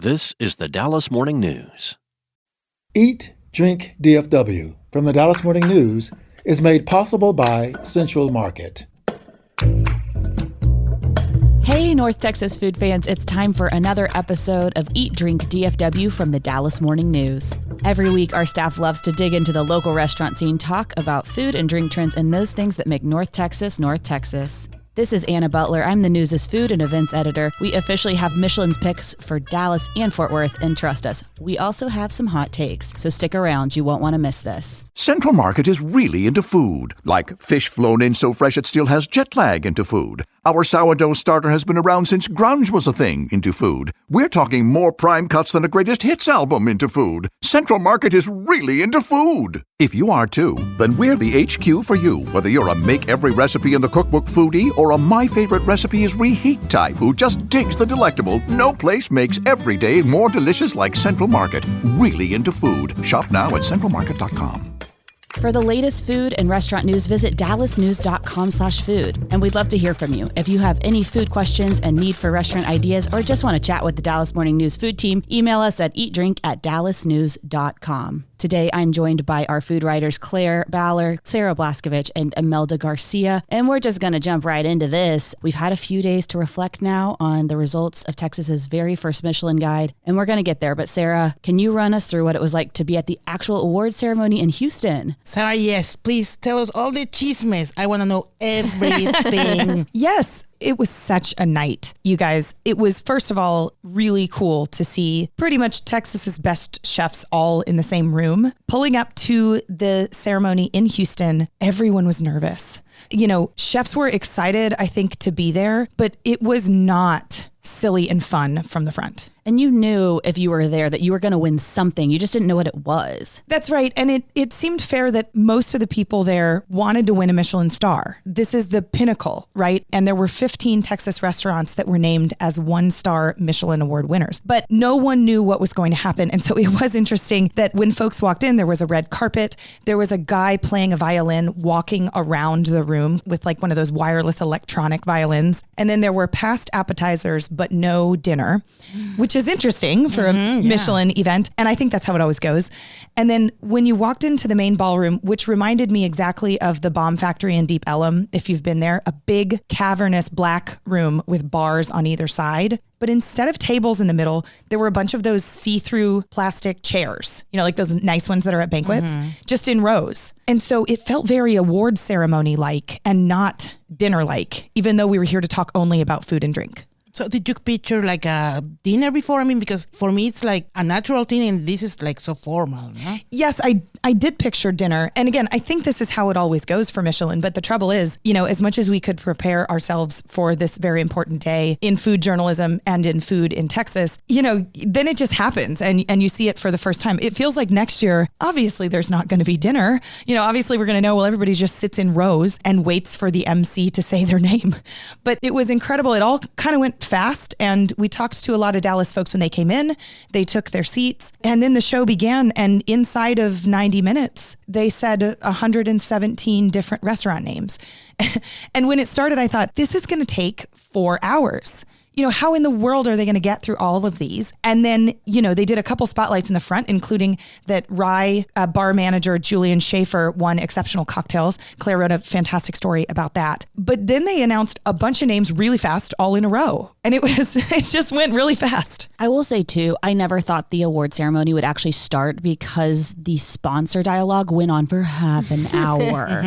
This is the Dallas Morning News. Eat, Drink, DFW from the Dallas Morning News is made possible by Central Market. Hey, North Texas food fans, it's time for another episode of Eat, Drink, DFW from the Dallas Morning News. Every week, our staff loves to dig into the local restaurant scene, talk about food and drink trends, and those things that make North Texas, North Texas. This is Anna Butler. I'm the News' food and events editor. We officially have Michelin's picks for Dallas and Fort Worth, and trust us, we also have some hot takes. So stick around, you won't want to miss this. Central Market is really into food, like fish flown in so fresh it still has jet lag into food. Our sourdough starter has been around since grunge was a thing into food. We're talking more prime cuts than a greatest hits album into food. Central Market is really into food. If you are too, then we're the HQ for you, whether you're a make every recipe in the cookbook foodie or a my favorite recipe is reheat type who just digs the delectable. No place makes every day more delicious like Central Market. Really into food. Shop now at centralmarket.com. For the latest food and restaurant news, visit dallasnews.com/food. And we'd love to hear from you. If you have any food questions and need for restaurant ideas, or just want to chat with the Dallas Morning News food team, email us at eatdrink@dallasnews.com. Today, I'm joined by our food writers, Claire Baller, Sarah Blaskovich, and Imelda Garcia. And we're just going to jump right into this. We've had a few days to reflect now on the results of Texas's very first Michelin Guide, and we're going to get there. But Sarah, can you run us through what it was like to be at the actual award ceremony in Houston? Sarah, yes, please tell us all the chismes. I want to know everything. Yes. It was such a night, you guys. It was, first of all, really cool to see pretty much Texas's best chefs all in the same room. Pulling up to the ceremony in Houston, everyone was nervous. You know, chefs were excited, I think, to be there, but it was not silly and fun from the front. And you knew if you were there that you were going to win something. You just didn't know what it was. That's right. And it seemed fair that most of the people there wanted to win a Michelin star. This is the pinnacle, right? And there were 15 Texas restaurants that were named as one-star Michelin Award winners. But no one knew what was going to happen. And so it was interesting that when folks walked in, there was a red carpet. There was a guy playing a violin walking around the room with like one of those wireless electronic violins. And then there were past appetizers, but no dinner, which is interesting for a Michelin event. And I think that's how it always goes. And then when you walked into the main ballroom, which reminded me exactly of the Bomb Factory in Deep Ellum, if you've been there, a big cavernous black room with bars on either side. But instead of tables in the middle, there were a bunch of those see-through plastic chairs, you know, like those nice ones that are at banquets, just in rows. And so it felt very award ceremony-like and not dinner-like, even though we were here to talk only about food and drink. So did you picture like a dinner before? I mean, because for me, it's like a natural thing and this is like so formal. No? Yes, I did picture dinner. And again, I think this is how it always goes for Michelin. But the trouble is, you know, as much as we could prepare ourselves for this very important day in food journalism and in food in Texas, you know, then it just happens and you see it for the first time. It feels like next year, obviously, there's not going to be dinner. You know, obviously, we're going to know, well, everybody just sits in rows and waits for the MC to say their name. But it was incredible. It all kind of went fast. And we talked to a lot of Dallas folks when they came in. They took their seats and then the show began. And inside of 90 minutes, they said 117 different restaurant names. And when it started, I thought, this is going to take 4 hours. You know, how in the world are they going to get through all of these? And then, you know, they did a couple spotlights in the front, including that Rye bar manager Julian Schaefer won exceptional cocktails. Claire wrote a fantastic story about that. But then they announced a bunch of names really fast, all in a row. And it just went really fast. I will say, too, I never thought the award ceremony would actually start because the sponsor dialogue went on for half an hour.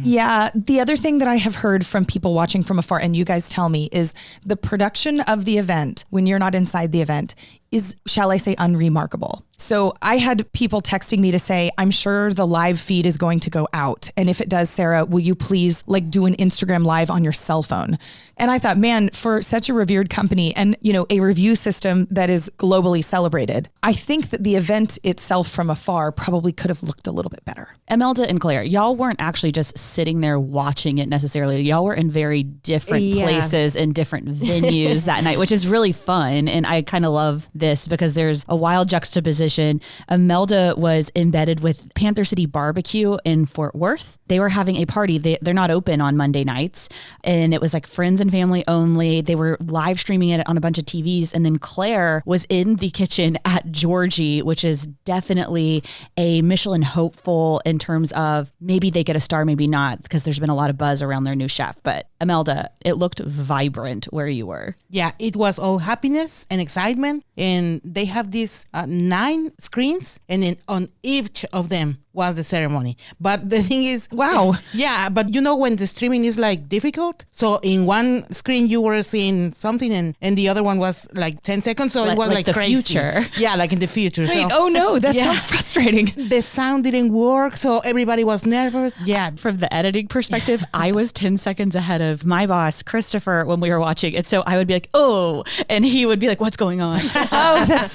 Yeah. The other thing that I have heard from people watching from afar, and you guys tell me, is the production of the event, when you're not inside the event, is, shall I say, unremarkable. So I had people texting me to say, I'm sure the live feed is going to go out. And if it does, Sarah, will you please like do an Instagram live on your cell phone? And I thought, man, for such a revered company and, you know, a review system that is globally celebrated, I think that the event itself from afar probably could have looked a little bit better. Imelda and Claire, y'all weren't actually just sitting there watching it necessarily. Y'all were in very different places and different venues that night, which is really fun. And I kind of love this because there's a wild juxtaposition. Imelda was embedded with Panther City Barbecue in Fort Worth. They were having a party. They're not open on Monday nights. And it was like friends and family only. They were live streaming it on a bunch of TVs. And then Claire was in the kitchen at Georgie, which is definitely a Michelin hopeful in terms of maybe they get a star, maybe not, because there's been a lot of buzz around their new chef. But Imelda, it looked vibrant where you were. Yeah, it was all happiness and excitement. And they have these 9 screens, and then on each of them was the ceremony. But the thing is, wow. Yeah, but you know when the streaming is like difficult? So in one screen you were seeing something and the other one was like 10 seconds. So it was like the crazy. Future. Yeah, like in the future. Wait, So, oh no, that sounds frustrating. The sound didn't work, so everybody was nervous. Yeah. From the editing perspective, I was 10 seconds ahead of my boss, Christopher, when we were watching. And so I would be like, oh, and he would be like, what's going on? Oh,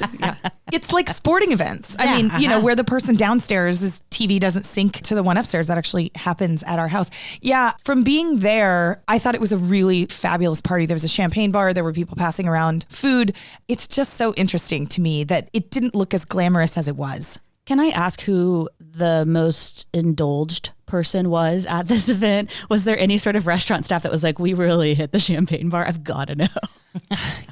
it's like sporting events. I mean, you know, where the person downstairs' TV doesn't sync to the one upstairs. That actually happens at our house. Yeah, from being there, I thought it was a really fabulous party. There was a champagne bar. There were people passing around food. It's just so interesting to me that it didn't look as glamorous as it was. Can I ask who the most indulged person was at this event? Was there any sort of restaurant staff that was like, we really hit the champagne bar? I've got to know.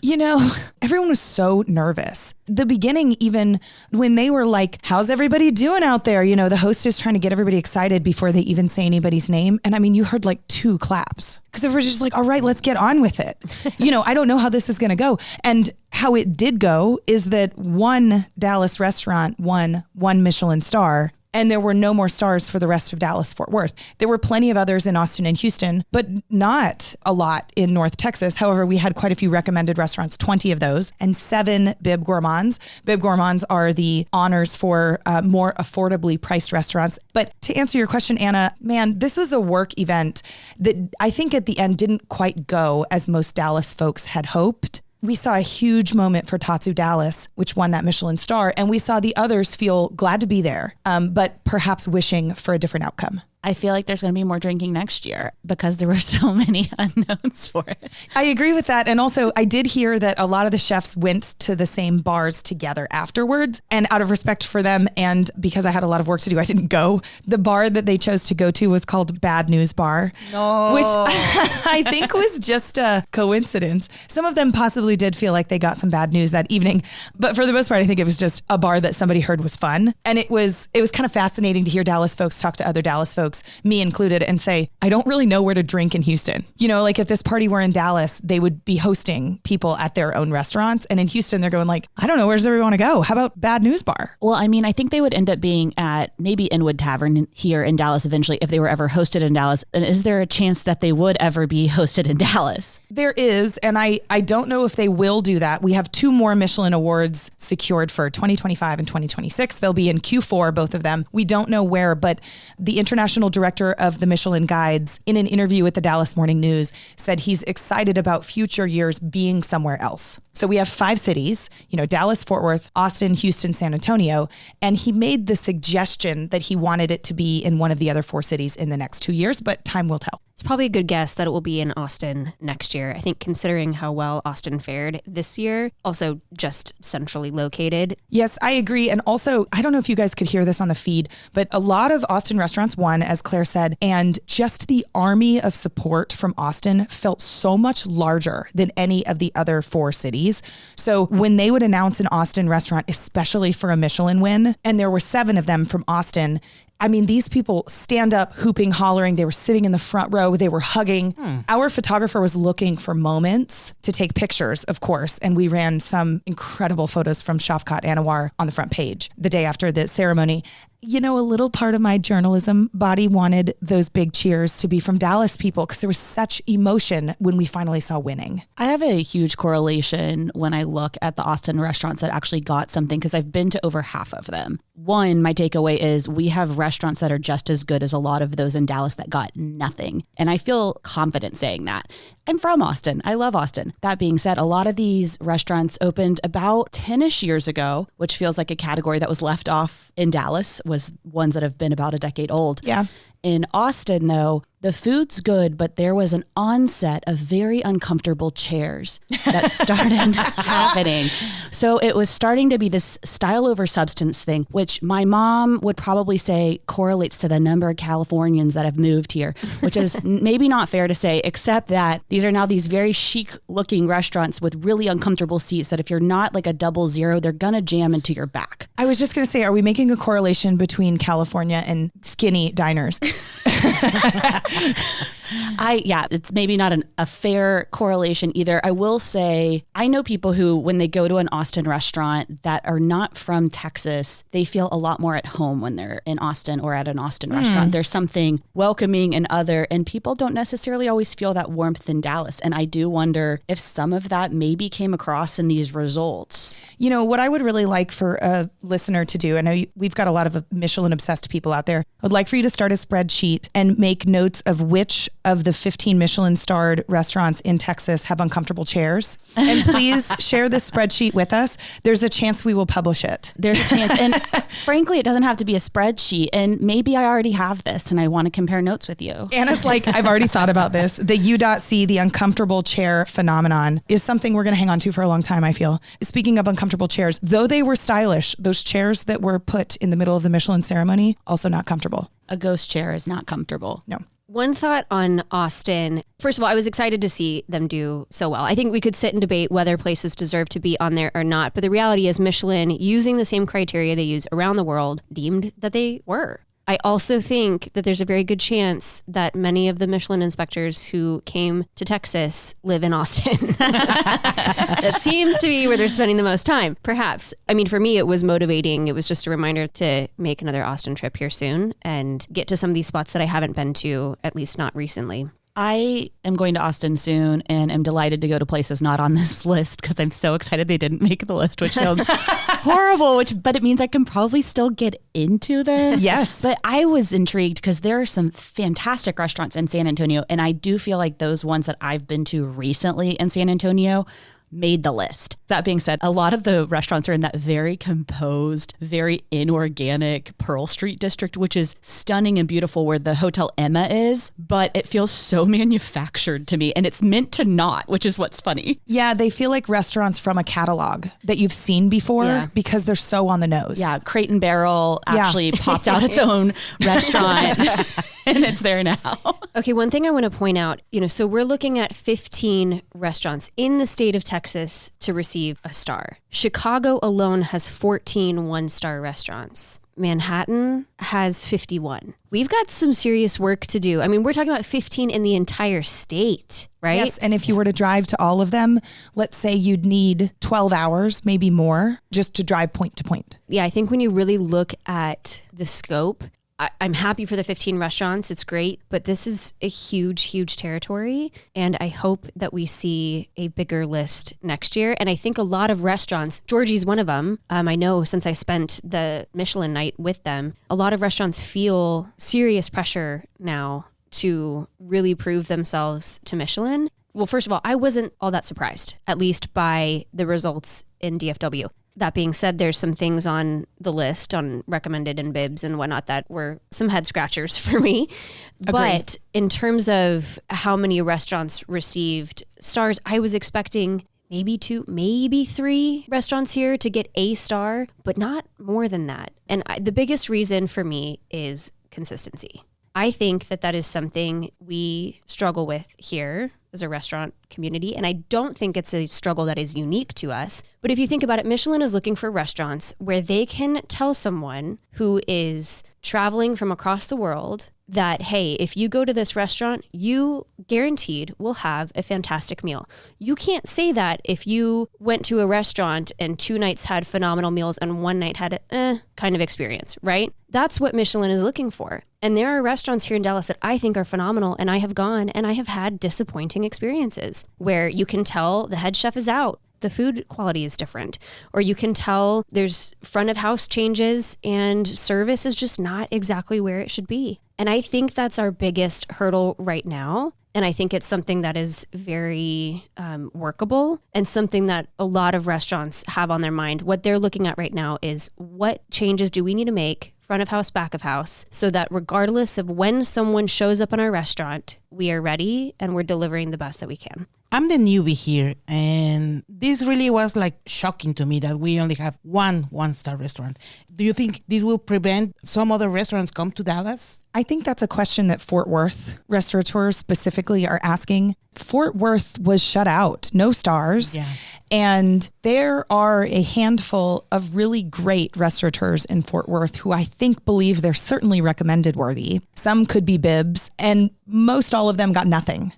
You know, everyone was so nervous. The beginning, even when they were like, how's everybody doing out there? You know, the host is trying to get everybody excited before they even say anybody's name. And I mean, you heard like 2 claps because everybody's just like, all right, let's get on with it. You know, I don't know how this is going to go. And how it did go is that one Dallas restaurant won 1 Michelin star. And there were no more stars for the rest of Dallas-Fort Worth. There were plenty of others in Austin and Houston, but not a lot in North Texas. However, we had quite a few recommended restaurants, 20 of those, and 7 Bib Gourmands. Bib Gourmands are the honors for more affordably priced restaurants. But to answer your question, Anna, man, this was a work event that I think at the end didn't quite go as most Dallas folks had hoped. We saw a huge moment for Tatsu Dallas, which won that Michelin star, and we saw the others feel glad to be there, but perhaps wishing for a different outcome. I feel like there's going to be more drinking next year because there were so many unknowns for it. I agree with that. And also, I did hear that a lot of the chefs went to the same bars together afterwards. And out of respect for them, and because I had a lot of work to do, I didn't go. The bar that they chose to go to was called Bad News Bar, which I think was just a coincidence. Some of them possibly did feel like they got some bad news that evening. But for the most part, I think it was just a bar that somebody heard was fun. And it was kind of fascinating to hear Dallas folks talk to other Dallas folks, me included, and say, I don't really know where to drink in Houston. You know, like if this party were in Dallas, they would be hosting people at their own restaurants. And in Houston, they're going like, I don't know, where does everyone want to go? How about Bad News Bar? Well, I mean, I think they would end up being at maybe Inwood Tavern here in Dallas eventually if they were ever hosted in Dallas. And is there a chance that they would ever be hosted in Dallas? There is. And I don't know if they will do that. We have 2 more Michelin awards secured for 2025 and 2026. They'll be in Q4, both of them. We don't know where, but the international director of the Michelin Guides, in an interview with the Dallas Morning News, said he's excited about future years being somewhere else. So we have 5 cities, you know, Dallas, Fort Worth, Austin, Houston, San Antonio. And he made the suggestion that he wanted it to be in one of the other 4 cities in the next 2 years, but time will tell. It's probably a good guess that it will be in Austin next year. I think considering how well Austin fared this year, also just centrally located. Yes, I agree. And also, I don't know if you guys could hear this on the feed, but a lot of Austin restaurants won, as Claire said, and just the army of support from Austin felt so much larger than any of the other 4 cities. So when they would announce an Austin restaurant, especially for a Michelin win, and there were 7 of them from Austin, I mean, these people stand up, hooping, hollering. They were sitting in the front row. They were hugging. Our photographer was looking for moments to take pictures, of course. And we ran some incredible photos from Shafkat Anwar on the front page the day after the ceremony. You know, a little part of my journalism body wanted those big cheers to be from Dallas people because there was such emotion when we finally saw winning. I have a huge correlation when I look at the Austin restaurants that actually got something because I've been to over half of them. One, my takeaway is we have restaurants that are just as good as a lot of those in Dallas that got nothing. And I feel confident saying that. I'm from Austin. I love Austin. That being said, a lot of these restaurants opened about 10-ish years ago, which feels like a category that was left off in Dallas, was ones that have been about a decade old. Yeah. In Austin, though, the food's good, but there was an onset of very uncomfortable chairs that started happening. So it was starting to be this style over substance thing, which my mom would probably say correlates to the number of Californians that have moved here, which is maybe not fair to say, except that these are now these very chic looking restaurants with really uncomfortable seats that if you're not like a 00, they're going to jam into your back. I was just going to say, are we making a correlation between California and skinny diners? It's maybe not a fair correlation either. I will say, I know people who, when they go to an Austin restaurant that are not from Texas, they feel a lot more at home when they're in Austin or at an Austin restaurant. There's something welcoming and people don't necessarily always feel that warmth in Dallas. And I do wonder if some of that maybe came across in these results. You know, what I would really like for a listener to do, I know we've got a lot of Michelin obsessed people out there. I would like for you to start a spreadsheet and make notes of which of the 15 Michelin starred restaurants in Texas have uncomfortable chairs. And please share this spreadsheet with us. There's a chance we will publish it. There's a chance. And frankly, it doesn't have to be a spreadsheet. And maybe I already have this and I want to compare notes with you. Anna's like, I've already thought about this. The U.C, the uncomfortable chair phenomenon, is something we're going to hang on to for a long time, I feel. Speaking of uncomfortable chairs, though they were stylish, those chairs that were put in the middle of the Michelin ceremony, also not comfortable. A ghost chair is not comfortable. No. One thought on Austin. First of all, I was excited to see them do so well. I think we could sit and debate whether places deserve to be on there or not. But the reality is Michelin, using the same criteria they use around the world, deemed that they were. I also think that there's a very good chance that many of the Michelin inspectors who came to Texas live in Austin. That seems to be where they're spending the most time, perhaps. I mean, for me, it was motivating. It was just a reminder to make another Austin trip here soon and get to some of these spots that I haven't been to, at least not recently. I am going to Austin soon and am delighted to go to places not on this list because I'm so excited they didn't make the list, which sounds horrible, but it means I can probably still get into them. Yes. But I was intrigued because there are some fantastic restaurants in San Antonio, and I do feel like those ones that I've been to recently in San Antonio made the list. That being said, a lot of the restaurants are in that very composed, very inorganic Pearl Street district, which is stunning and beautiful where the Hotel Emma is, but it feels so manufactured to me and it's meant to not, which is what's funny. Yeah, they feel like restaurants from a catalog that you've seen before because they're so on the nose. Yeah, Crate and Barrel actually popped out its own restaurant and it's there now. Okay, one thing I want to point out, so we're looking at 15 restaurants in the state of Texas to receive a star. Chicago alone has 14 one-star restaurants. Manhattan has 51. We've got some serious work to do. I mean, we're talking about 15 in the entire state, right? Yes, and if you were to drive to all of them, let's say you'd need 12 hours, maybe more, just to drive point to point. Yeah, I think when you really look at the scope, I'm happy for the 15 restaurants. It's great, but this is a huge, huge territory. And I hope that we see a bigger list next year. And I think a lot of restaurants, Georgie's one of them. I know since I spent the Michelin night with them, a lot of restaurants feel serious pressure now to really prove themselves to Michelin. Well, first of all, I wasn't all that surprised, at least by the results in DFW. That being said, there's some things on the list on recommended and bibs and whatnot that were some head scratchers for me. Agreed. But in terms of how many restaurants received stars, I was expecting maybe 2, maybe 3 restaurants here to get a star, but not more than that. And the biggest reason for me is consistency. I think that is something we struggle with here as a restaurant community. And I don't think it's a struggle that is unique to us. But if you think about it, Michelin is looking for restaurants where they can tell someone who is traveling from across the world that, hey, if you go to this restaurant, you guaranteed will have a fantastic meal. You can't say that if you went to a restaurant and 2 nights had phenomenal meals and 1 night had a kind of experience, right? That's what Michelin is looking for. And there are restaurants here in Dallas that I think are phenomenal, and I have gone and I have had disappointing experiences where you can tell the head chef is out. The food quality is different, or you can tell there's front of house changes and service is just not exactly where it should be. And I think that's our biggest hurdle right now. And I think it's something that is very workable and something that a lot of restaurants have on their mind. What they're looking at right now is what changes do we need to make front of house, back of house, so that regardless of when someone shows up in our restaurant, we are ready and we're delivering the best that we can. I'm the newbie here, and this really was like shocking to me that we only have one-star restaurant. Do you think this will prevent some other restaurants come to Dallas? I think that's a question that Fort Worth restaurateurs specifically are asking. Fort Worth was shut out, no stars. Yeah. And there are a handful of really great restaurateurs in Fort Worth who I think believe they're certainly recommended worthy. Some could be bibs, and most all of them got nothing.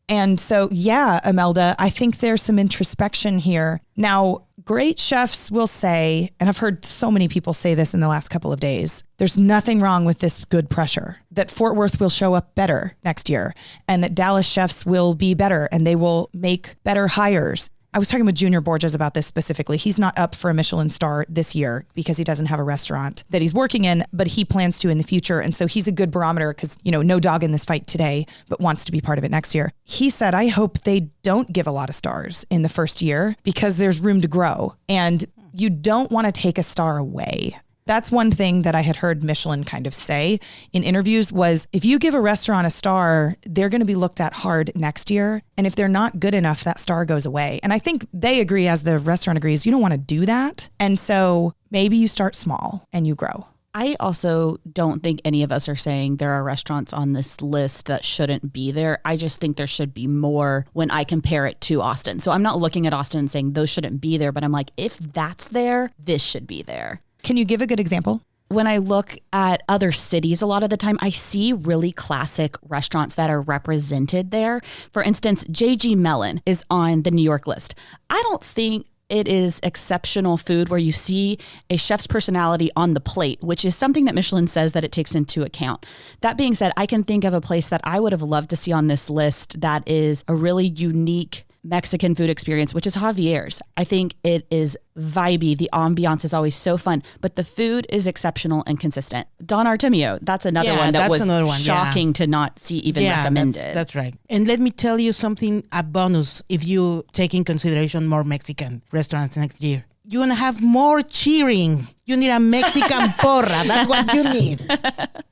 And so, yeah, Imelda, I think there's some introspection here. Now, great chefs will say, and I've heard so many people say this in the last couple of days, there's nothing wrong with this good pressure, that Fort Worth will show up better next year, and that Dallas chefs will be better and they will make better hires. I was talking with Junior Borges about this specifically. He's not up for a Michelin star this year because he doesn't have a restaurant that he's working in, but he plans to in the future. And so he's a good barometer because, no dog in this fight today, but wants to be part of it next year. He said, I hope they don't give a lot of stars in the first year because there's room to grow and you don't want to take a star away. That's one thing that I had heard Michelin kind of say in interviews was if you give a restaurant a star, they're going to be looked at hard next year. And if they're not good enough, that star goes away. And I think they agree, as the restaurant agrees, you don't want to do that. And so maybe you start small and you grow. I also don't think any of us are saying there are restaurants on this list that shouldn't be there. I just think there should be more when I compare it to Austin. So I'm not looking at Austin and saying those shouldn't be there, but I'm like, if that's there, this should be there. Can you give a good example? When I look at other cities, a lot of the time I see really classic restaurants that are represented there. For instance, J.G. Mellon is on the New York list. I don't think it is exceptional food where you see a chef's personality on the plate, which is something that Michelin says that it takes into account. That being said, I can think of a place that I would have loved to see on this list that is a really unique Mexican food experience, which is Javier's. I think it is vibey. The ambiance is always so fun, but the food is exceptional and consistent. Don Artemio, that's another one that was shocking to not see even recommended. That's right. And let me tell you something, a bonus if you take in consideration more Mexican restaurants next year. You want to have more cheering. You need a Mexican porra. That's what you need.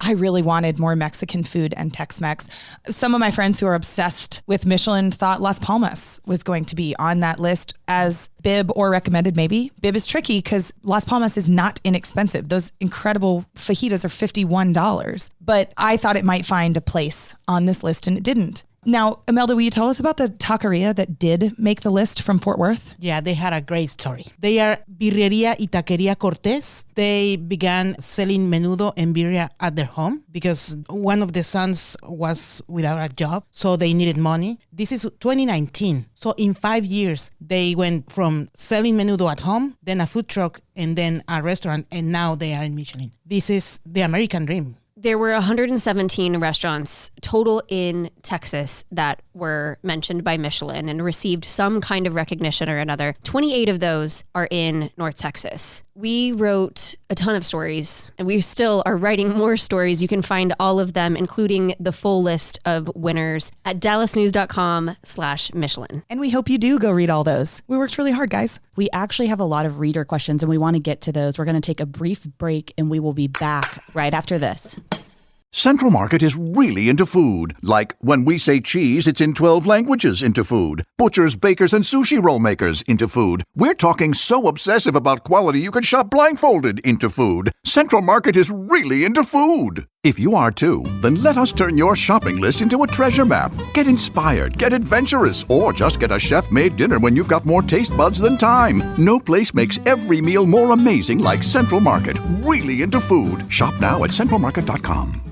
I really wanted more Mexican food and Tex-Mex. Some of my friends who are obsessed with Michelin thought Las Palmas was going to be on that list as bib or recommended maybe. Bib is tricky because Las Palmas is not inexpensive. Those incredible fajitas are $51. But I thought it might find a place on this list and it didn't. Now, Imelda, will you tell us about the taqueria that did make the list from Fort Worth? Yeah, they had a great story. They are Birreria y Taqueria Cortés. They began selling menudo and birria at their home because one of the sons was without a job, so they needed money. This is 2019. So in 5 years, they went from selling menudo at home, then a food truck, and then a restaurant, and now they are in Michelin. This is the American dream. There were 117 restaurants total in Texas that were mentioned by Michelin and received some kind of recognition or another. 28 of those are in North Texas. We wrote a ton of stories, and we still are writing more stories. You can find all of them, including the full list of winners at dallasnews.com/Michelin. And we hope you do go read all those. We worked really hard, guys. We actually have a lot of reader questions, and we want to get to those. We're going to take a brief break, and we will be back right after this. Central Market is really into food. Like when we say cheese, it's in 12 languages into food. Butchers, bakers, and sushi roll makers into food. We're talking so obsessive about quality you could shop blindfolded into food. Central Market is really into food. If you are too, then let us turn your shopping list into a treasure map. Get inspired, get adventurous, or just get a chef-made dinner when you've got more taste buds than time. No place makes every meal more amazing like Central Market. Really into food. Shop now at centralmarket.com.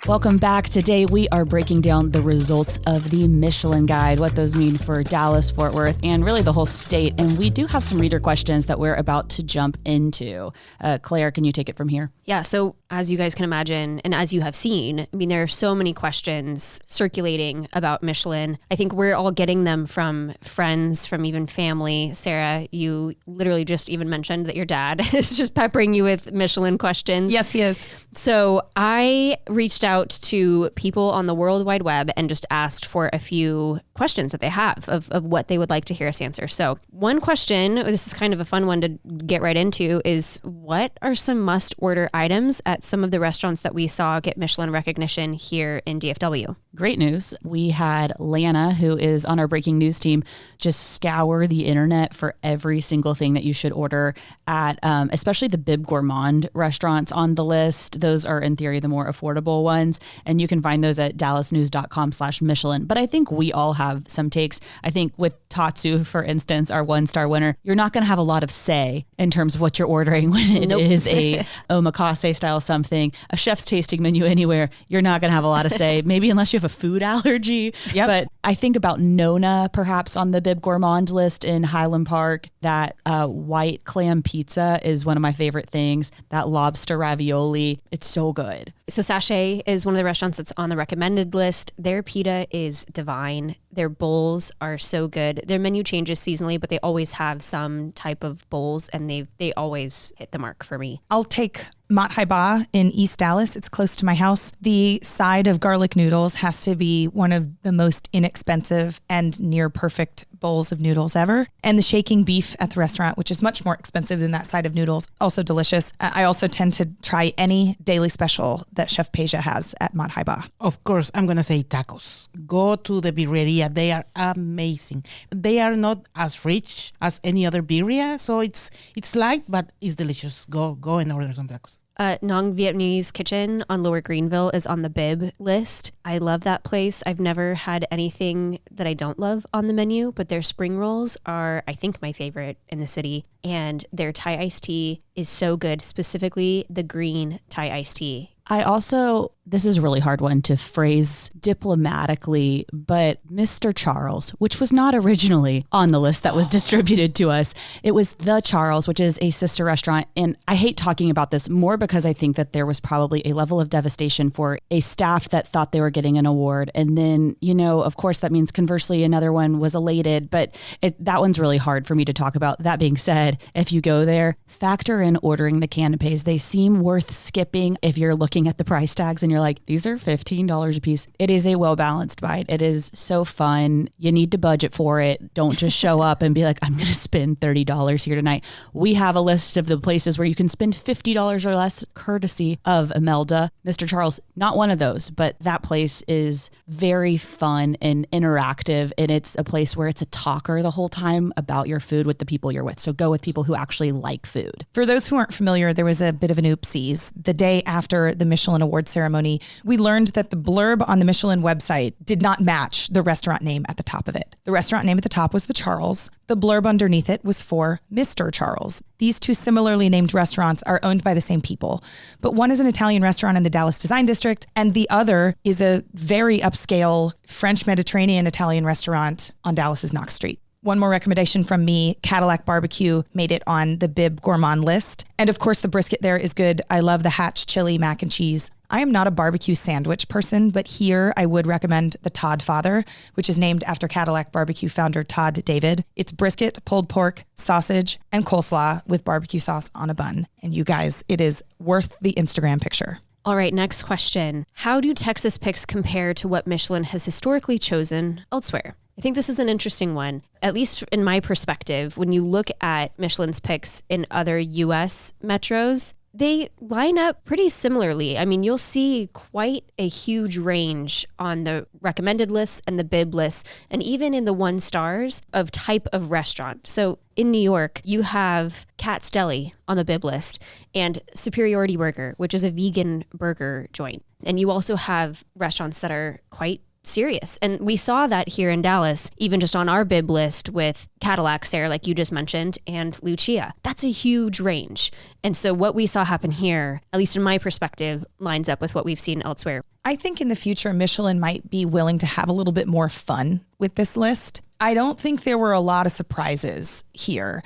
Welcome back. Today we are breaking down the results of the Michelin Guide, what those mean for Dallas, Fort Worth, and really the whole state. And we do have some reader questions that we're about to jump into. Claire, can you take it from here? Yeah, so as you guys can imagine, and as you have seen, I mean, there are so many questions circulating about Michelin. I think we're all getting them from friends, from even family. Sarah, you literally just even mentioned that your dad is just peppering you with Michelin questions. Yes, he is. So I reached out out to people on the World Wide Web and just asked for a few questions that they have of what they would like to hear us answer. So one question, this is kind of a fun one to get right into, is what are some must order items at some of the restaurants that we saw get Michelin recognition here in DFW? Great news. We had Lana, who is on our breaking news team, just scour the internet for every single thing that you should order at, especially the Bib Gourmand restaurants on the list. Those are in theory the more affordable ones. And you can find those at dallasnews.com/Michelin. But I think we all have some takes. I think with Tatsu, for instance, our 1-star winner, you're not going to have a lot of say in terms of what you're ordering when it is a omakase style something, a chef's tasting menu anywhere. You're not going to have a lot of say, maybe unless you have a food allergy. Yep. But I think about Nona, perhaps on the Bib Gourmand list in Highland Park. That white clam pizza is one of my favorite things. That lobster ravioli, it's so good. So Sachet is one of the restaurants that's on the recommended list. Their pita is divine. Their bowls are so good. Their menu changes seasonally, but they always have some type of bowls, and they always hit the mark for me. I'll take Mat Hai Ba in East Dallas. It's close to my house. The side of garlic noodles has to be one of the most inexpensive and near perfect bowls of noodles ever. And the shaking beef at the restaurant, which is much more expensive than that side of noodles, also delicious. I also tend to try any daily special that Chef Peja has at Mat Hai Ba. Of course, I'm going to say tacos. Go to the birreria. They are amazing. They are not as rich as any other birria, so it's light, but it's delicious. Go and order some tacos. Nong Vietnamese Kitchen on Lower Greenville is on the Bib list. I love that place. I've never had anything that I don't love on the menu, but their spring rolls are, I think, my favorite in the city. And their Thai iced tea is so good, specifically the green Thai iced tea. I also, this is a really hard one to phrase diplomatically, but Mr. Charles, which was not originally on the list that was distributed to us, it was The Charles, which is a sister restaurant. And I hate talking about this more because I think that there was probably a level of devastation for a staff that thought they were getting an award. And then, of course, that means conversely, another one was elated, but that one's really hard for me to talk about. That being said, if you go there, factor in ordering the canapes. They seem worth skipping if you're looking at the price tags and you're like, these are $15 a piece. It is a well-balanced bite. It is so fun. You need to budget for it. Don't just show up and be like, I'm going to spend $30 here tonight. We have a list of the places where you can spend $50 or less, courtesy of Imelda. Mr. Charles, not one of those, but that place is very fun and interactive. And it's a place where it's a talker the whole time about your food with the people you're with. So go with people who actually like food. For those who aren't familiar, there was a bit of an oopsies. The day after the Michelin Award ceremony, we learned that the blurb on the Michelin website did not match the restaurant name at the top of it. The restaurant name at the top was The Charles. The blurb underneath it was for Mr. Charles. These two similarly named restaurants are owned by the same people, but one is an Italian restaurant in the Dallas Design District, and the other is a very upscale French Mediterranean Italian restaurant on Dallas's Knox Street. One more recommendation from me, Cadillac Barbecue made it on the Bib Gourmand list. And of course, the brisket there is good. I love the Hatch chili mac and cheese. I am not a barbecue sandwich person, but here I would recommend the Todd Father, which is named after Cadillac Barbecue founder Todd David. It's brisket, pulled pork, sausage, and coleslaw with barbecue sauce on a bun. And you guys, it is worth the Instagram picture. All right, next question. How do Texas picks compare to what Michelin has historically chosen elsewhere? I think this is an interesting one, at least in my perspective. When you look at Michelin's picks in other U.S. metros, they line up pretty similarly. I mean, you'll see quite a huge range on the recommended lists and the Bib lists, and even in the 1 stars of type of restaurant. So in New York, you have Cat's Deli on the Bib list and Superiority Burger, which is a vegan burger joint. And you also have restaurants that are quite serious. And we saw that here in Dallas, even just on our Bib list with Cadillac, Sarah, like you just mentioned, and Lucia. That's a huge range. And so what we saw happen here, at least in my perspective, lines up with what we've seen elsewhere. I think in the future, Michelin might be willing to have a little bit more fun with this list. I don't think there were a lot of surprises here.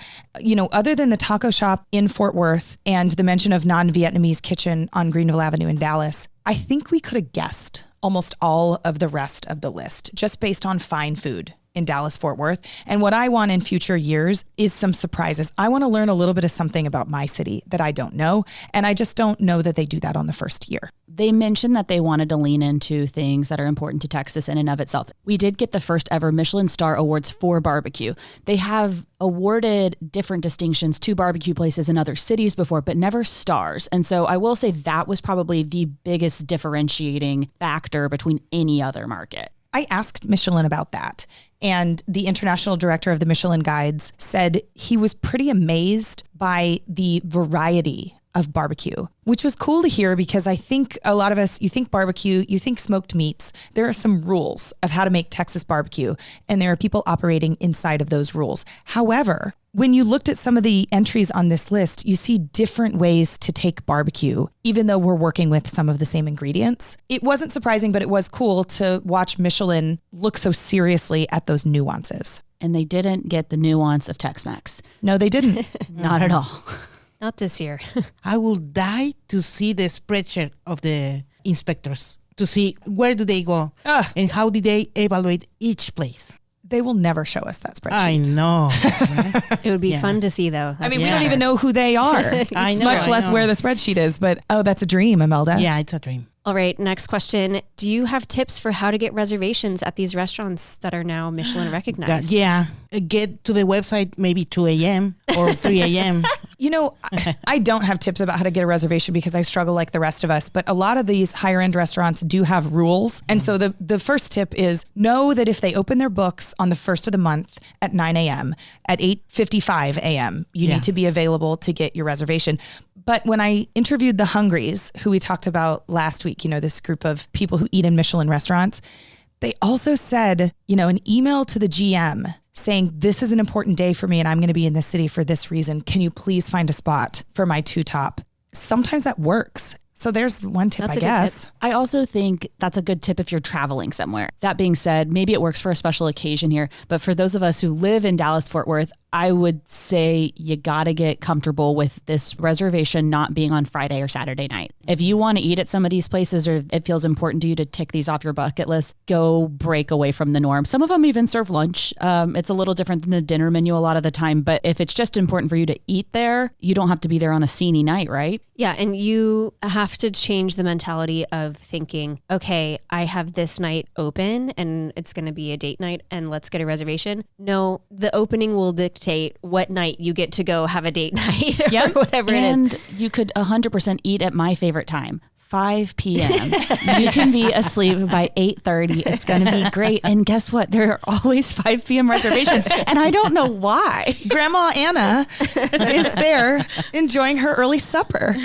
Other than the taco shop in Fort Worth and the mention of non-Vietnamese kitchen on Greenville Avenue in Dallas, I think we could have guessed almost all of the rest of the list just based on fine food in Dallas-Fort Worth. And what I want in future years is some surprises. I want to learn a little bit of something about my city that I don't know. And I just don't know that they do that on the first year. They mentioned that they wanted to lean into things that are important to Texas in and of itself. We did get the first ever Michelin Star Awards for barbecue. They have awarded different distinctions to barbecue places in other cities before, but never stars. And so I will say that was probably the biggest differentiating factor between any other market. I asked Michelin about that, and the international director of the Michelin Guides said he was pretty amazed by the variety of barbecue, which was cool to hear because I think a lot of us, you think barbecue, you think smoked meats. There are some rules of how to make Texas barbecue, and there are people operating inside of those rules. However, when you looked at some of the entries on this list, you see different ways to take barbecue, even though we're working with some of the same ingredients. It wasn't surprising, but it was cool to watch Michelin look so seriously at those nuances. And they didn't get the nuance of Tex-Mex. No, they didn't. Not at all. Not this year. I will die to see the spreadsheet of the inspectors to see where do they go and how did they evaluate each place. They will never show us that spreadsheet. I know. It would be fun to see, though. I mean, we don't even know who they are, I know, much I less know. where the spreadsheet is. But, that's a dream, Imelda. Yeah, it's a dream. All right, next question. Do you have tips for how to get reservations at these restaurants that are now Michelin recognized? Yeah, get to the website maybe 2 a.m. or 3 a.m. You know, I don't have tips about how to get a reservation because I struggle like the rest of us, but a lot of these higher end restaurants do have rules. And so the first tip is know that if they open their books on the first of the month at 9 a.m., at 8:55 a.m., you need to be available to get your reservation. But when I interviewed the Hungries, who we talked about last week, this group of people who eat in Michelin restaurants, they also said, an email to the GM saying, this is an important day for me and I'm going to be in this city for this reason. Can you please find a spot for my two top? Sometimes that works. So there's one tip, That's I a good guess. tip. I also think that's a good tip if you're traveling somewhere. That being said, maybe it works for a special occasion here, but for those of us who live in Dallas-Fort Worth, I would say you got to get comfortable with this reservation not being on Friday or Saturday night. If you want to eat at some of these places or it feels important to you to tick these off your bucket list, go break away from the norm. Some of them even serve lunch. It's a little different than the dinner menu a lot of the time, but if it's just important for you to eat there, you don't have to be there on a sceney night, right? Yeah, and you have to change the mentality of thinking, okay, I have this night open and it's going to be a date night and let's get a reservation. No, the opening will dictate what night you get to go have a date night or whatever it is. And you could 100% eat at my favorite time. 5 p.m. You can be asleep by 8:30. It's going to be great. And guess what? There are always 5 p.m. reservations. And I don't know why. Grandma Anna is there enjoying her early supper.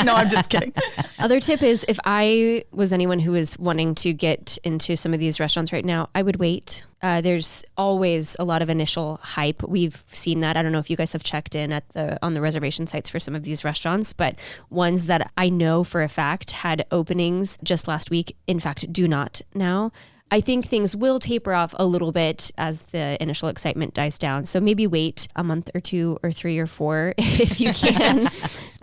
No, I'm just kidding. Other tip is if I was anyone who is wanting to get into some of these restaurants right now, I would wait. There's always a lot of initial hype. We've seen that. I don't know if you guys have checked in on the reservation sites for some of these restaurants, but ones that I know for a fact had openings just last week, in fact, do not now. I think things will taper off a little bit as the initial excitement dies down. So maybe wait a month or 2 or 3 or 4 if you can.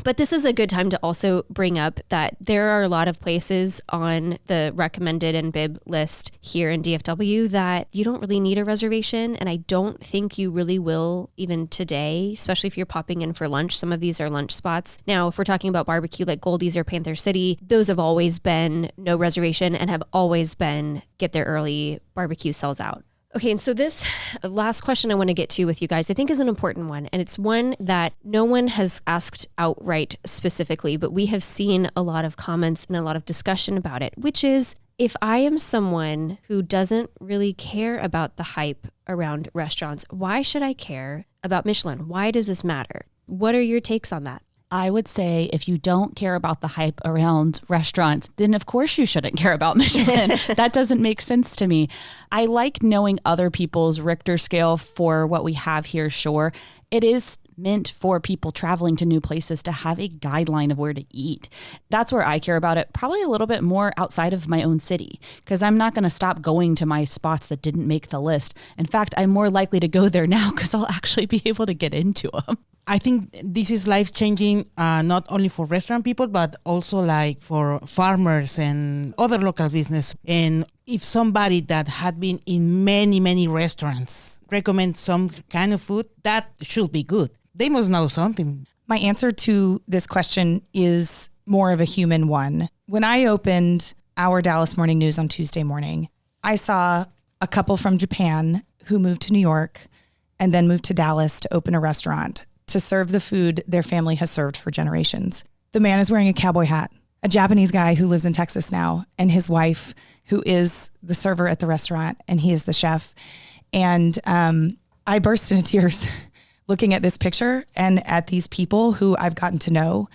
But this is a good time to also bring up that there are a lot of places on the recommended and bib list here in DFW that you don't really need a reservation. And I don't think you really will even today, especially if you're popping in for lunch. Some of these are lunch spots. Now, if we're talking about barbecue like Goldie's or Panther City, those have always been no reservation and have always been get there early, barbecue sells out. Okay, and so this last question I want to get to with you guys, I think is an important one. And it's one that no one has asked outright specifically, but we have seen a lot of comments and a lot of discussion about it, which is if I am someone who doesn't really care about the hype around restaurants, why should I care about Michelin? Why does this matter? What are your takes on that? I would say if you don't care about the hype around restaurants, then of course you shouldn't care about Michelin. That doesn't make sense to me. I like knowing other people's Richter scale for what we have here, sure. It is meant for people traveling to new places to have a guideline of where to eat. That's where I care about it, probably a little bit more outside of my own city, because I'm not going to stop going to my spots that didn't make the list. In fact, I'm more likely to go there now because I'll actually be able to get into them. I think this is life-changing, not only for restaurant people, but also like for farmers and other local business. And if somebody that had been in many, many restaurants recommends some kind of food, that should be good. They must know something. My answer to this question is more of a human one. When I opened our Dallas Morning News on Tuesday morning, I saw a couple from Japan who moved to New York and then moved to Dallas to open a restaurant to serve the food their family has served for generations. The man is wearing a cowboy hat, a Japanese guy who lives in Texas now, and his wife, who is the server at the restaurant, and he is the chef. And I burst into tears looking at this picture and at these people who I've gotten to know.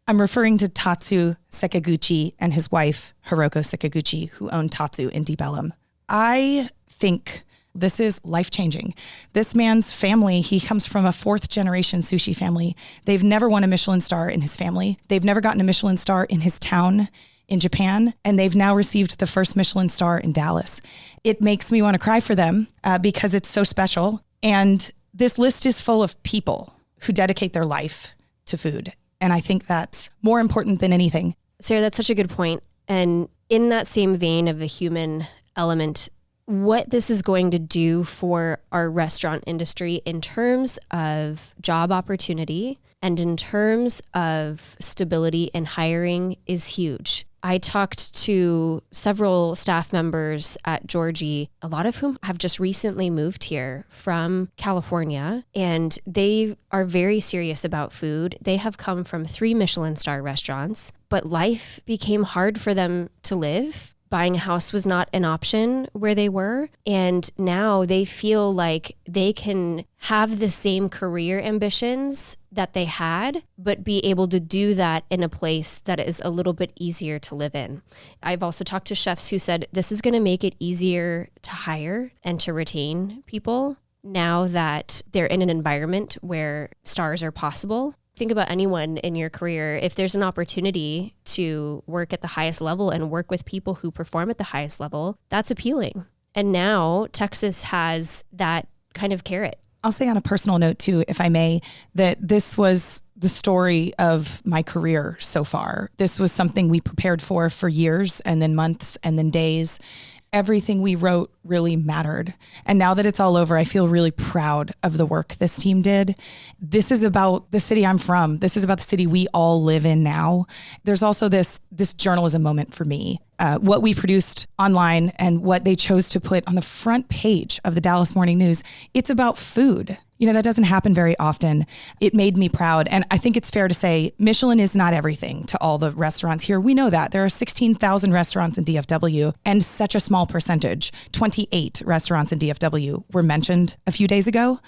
I'm referring to Tatsu Sakaguchi and his wife, Hiroko Sakaguchi, who own Tatsu in Deep Ellum. I think this is life-changing. This man's family, he comes from a fourth-generation sushi family. They've never won a Michelin star in his family. They've never gotten a Michelin star in his town in Japan, and they've now received the first Michelin star in Dallas. It makes me want to cry for them because it's so special. And this list is full of people who dedicate their life to food. And I think that's more important than anything. Sarah, that's such a good point. And in that same vein of a human element, what this is going to do for our restaurant industry in terms of job opportunity and in terms of stability and hiring is huge. I talked to several staff members at Georgie, a lot of whom have just recently moved here from California, and they are very serious about food. They have come from 3 Michelin star restaurants, but life became hard for them to live. Buying a house was not an option where they were. And now they feel like they can have the same career ambitions that they had, but be able to do that in a place that is a little bit easier to live in. I've also talked to chefs who said this is going to make it easier to hire and to retain people now that they're in an environment where stars are possible. Think about anyone in your career. If there's an opportunity to work at the highest level and work with people who perform at the highest level, that's appealing. And now Texas has that kind of carrot. I'll say on a personal note too, if I may, that this was the story of my career so far. This was something we prepared for years and then months and then days. Everything we wrote really mattered. And now that it's all over, I feel really proud of the work this team did. This is about the city I'm from. This is about the city we all live in now. There's also this journalism moment for me. What we produced online and what they chose to put on the front page of the Dallas Morning News, it's about food. You know, that doesn't happen very often. It made me proud. And I think it's fair to say Michelin is not everything to all the restaurants here. We know that. There are 16,000 restaurants in DFW and such a small percentage, 28 restaurants in DFW were mentioned a few days ago.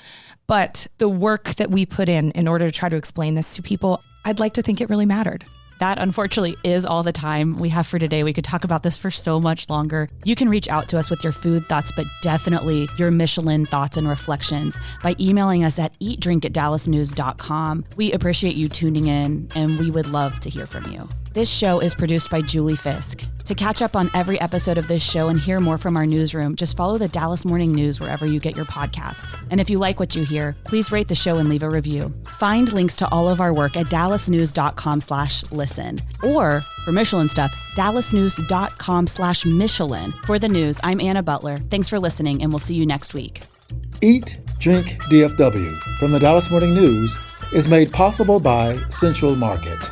But the work that we put in order to try to explain this to people, I'd like to think it really mattered. That unfortunately is all the time we have for today. We could talk about this for so much longer. You can reach out to us with your food thoughts, but definitely your Michelin thoughts and reflections by emailing us at eatdrink@dallasnews.com. We appreciate you tuning in, and we would love to hear from you. This show is produced by Julie Fisk. To catch up on every episode of this show and hear more from our newsroom, just follow the Dallas Morning News wherever you get your podcasts. And if you like what you hear, please rate the show and leave a review. Find links to all of our work at dallasnews.com/listen. Or for Michelin stuff, dallasnews.com/Michelin. For the news, I'm Anna Butler. Thanks for listening, and we'll see you next week. Eat, Drink, DFW from the Dallas Morning News is made possible by Central Market.